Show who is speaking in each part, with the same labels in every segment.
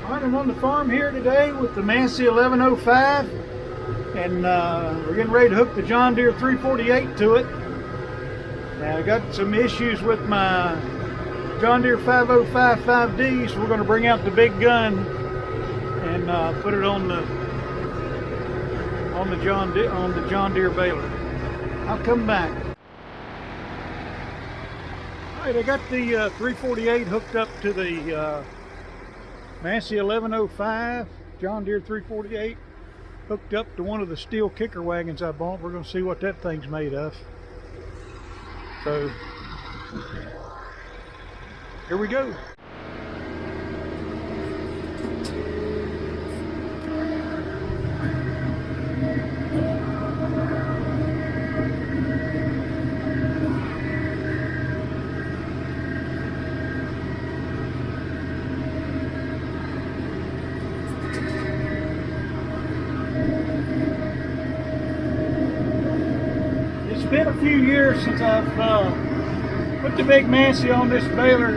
Speaker 1: Alright, I'm on the farm here today with the Massey 1105, and we're getting ready to hook the John Deere 348 to it. Now I got some issues with my John Deere 505 5D, so we're going to bring out the big gun and put it on the John Deere baler. I'll come back. Alright, I got the 348 hooked up to the Massey 1105 John Deere 348, hooked up to one of the steel kicker wagons I bought. We're going to see what that thing's made of. So here we go. It's been a few years since I've put the big Massey on this baler.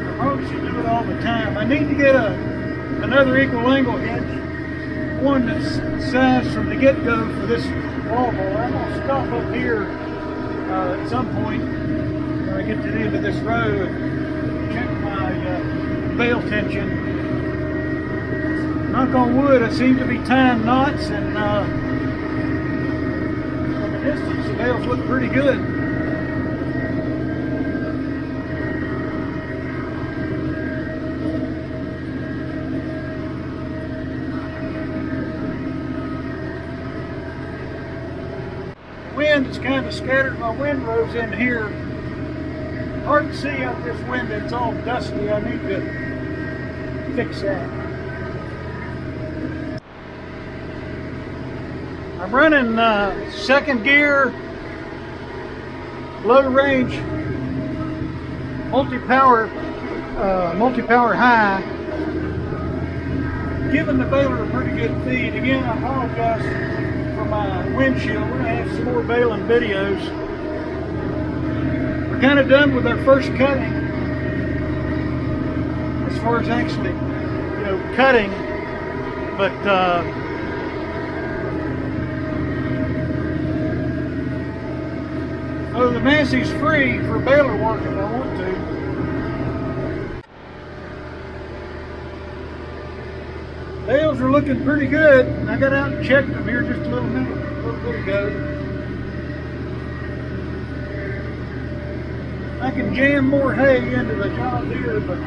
Speaker 1: I probably should do it all the time. I need to get another equal angle hitch, one that's sized from the get-go for this wallboard. I'm going to stop up here at some point when I get to the end of this row and check my bale tension. Knock on wood, I seem to be tying knots, and from a distance the bales look pretty good. Wind has kind of scattered my windrows in here. Hard to see out this window, it's all dusty. I need to fix that. I'm running second gear, low range, multi-power high, giving the baler a pretty good feed. Again, I apologize for my windshield. We're going to have some more baling videos. We're kind of done with our first cutting, as far as actually, cutting, but so the Massey's free for baler work if I want to. Bales are looking pretty good. I got out and checked them here just a little bit ago. I can jam more hay into the John Deere, but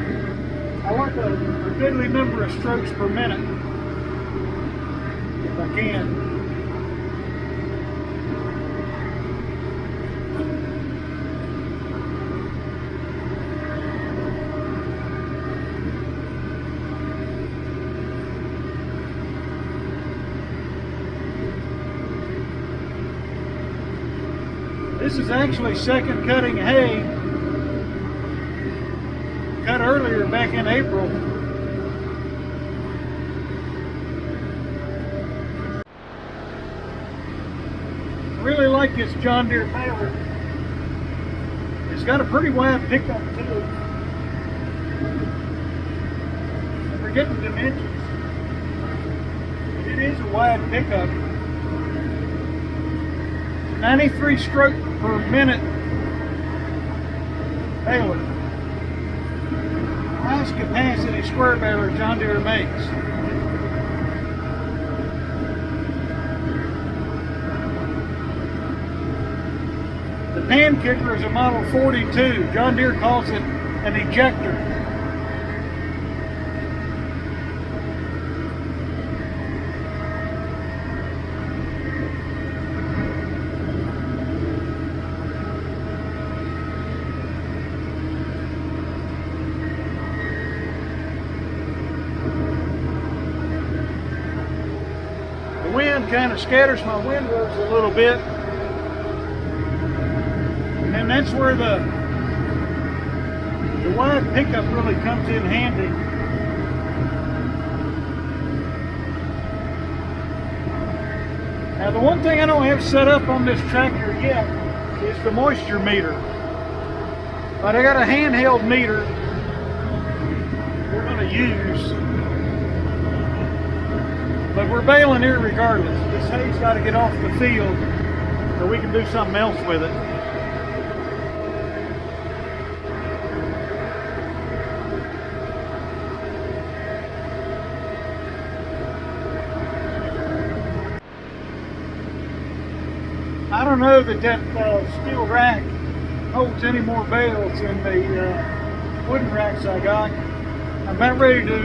Speaker 1: I like a goodly number of strokes per minute if I can. This is actually second cutting hay. Cut earlier back in April. I really like this John Deere baler. It's got a pretty wide pickup too. I'm forgetting dimensions. It is a wide pickup. 93 stroke per minute baler. Highest capacity square baler John Deere makes. The pan kicker is a model 42. John Deere calls it an ejector. The wind kind of scatters my windrows a little bit, and that's where the wide pickup really comes in handy. Now the one thing I don't have set up on this tractor yet is the moisture meter. But I got a handheld meter. We're going going to use. But we're baling here regardless. This hay's got to get off the field so we can do something else with it. I don't know that steel rack holds any more bales than the wooden racks I got. I'm about ready to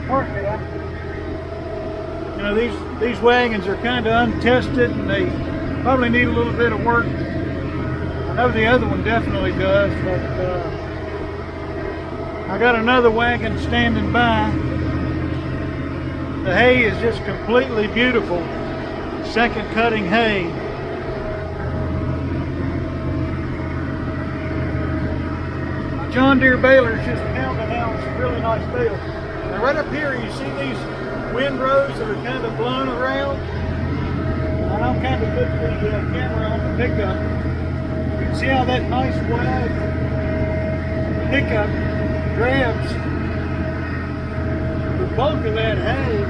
Speaker 1: park it up. You know, these wagons are kind of untested and they probably need a little bit of work. I know the other one definitely does, but I got another wagon standing by. The hay is just completely beautiful. Second cutting hay. John Deere Baler is just pounding out some really nice bales. Now right up here you see these windrows that are kind of blown around. And I'm kind of put the camera on the pickup. You can see how that nice wide pickup grabs the bulk of that hay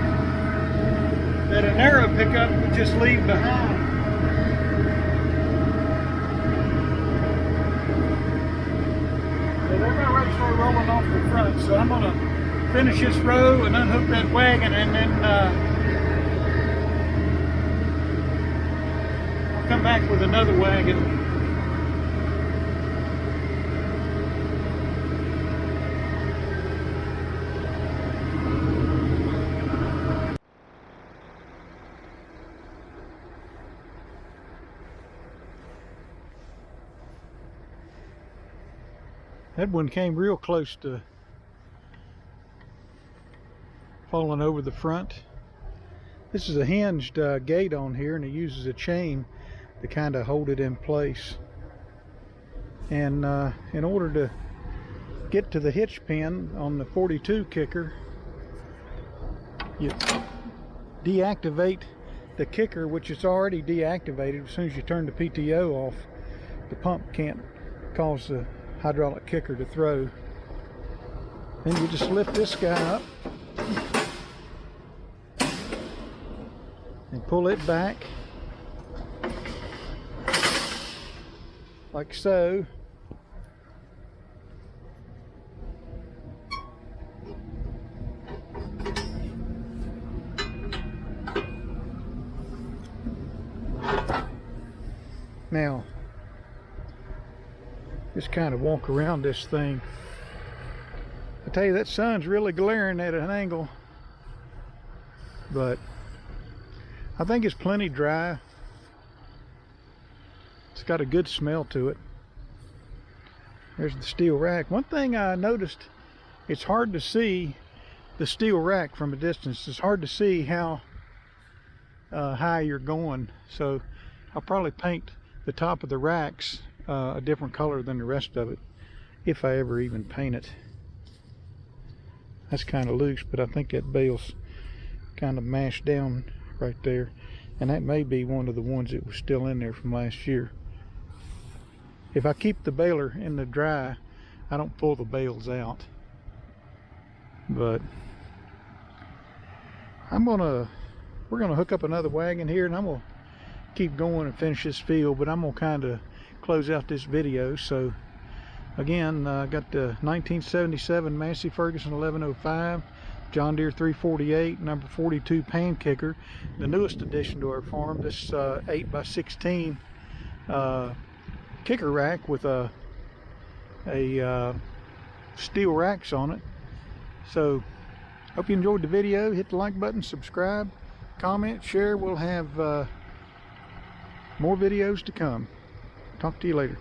Speaker 1: that a narrow pickup would just leave behind. So they're about ready to start rolling off the front, so I'm going to finish this row and unhook that wagon, and then I'll come back with another wagon. That one came real close to falling over the front. This is a hinged gate on here, and it uses a chain to kind of hold it in place. And in order to get to the hitch pin on the 42 kicker, you deactivate the kicker, which is already deactivated. As soon as you turn the PTO off, the pump can't cause the hydraulic kicker to throw. Then you just lift this guy up and pull it back like so. Now just kind of walk around this thing. I tell you, that sun's really glaring at an angle, but I think it's plenty dry. It's got a good smell to it. There's the steel rack. One thing I noticed, it's hard to see the steel rack from a distance. It's hard to see how high you're going, so I'll probably paint the top of the racks a different color than the rest of it, if I ever even paint it. That's kind of loose, but I think that bale's kind of mashed down right there, and that may be one of the ones that was still in there from last year. If I keep the baler in the dry, I don't pull the bales out. But we're gonna hook up another wagon here, and I'm gonna keep going and finish this field, but I'm gonna kind of close out this video. So again, I got the 1977 Massey Ferguson 1105, John Deere 348, number 42 pan kicker, the newest addition to our farm. This 8x16 kicker rack with a steel racks on it. So hope you enjoyed the video. Hit the like button, subscribe, comment, share. We'll have more videos to come. Talk to you later.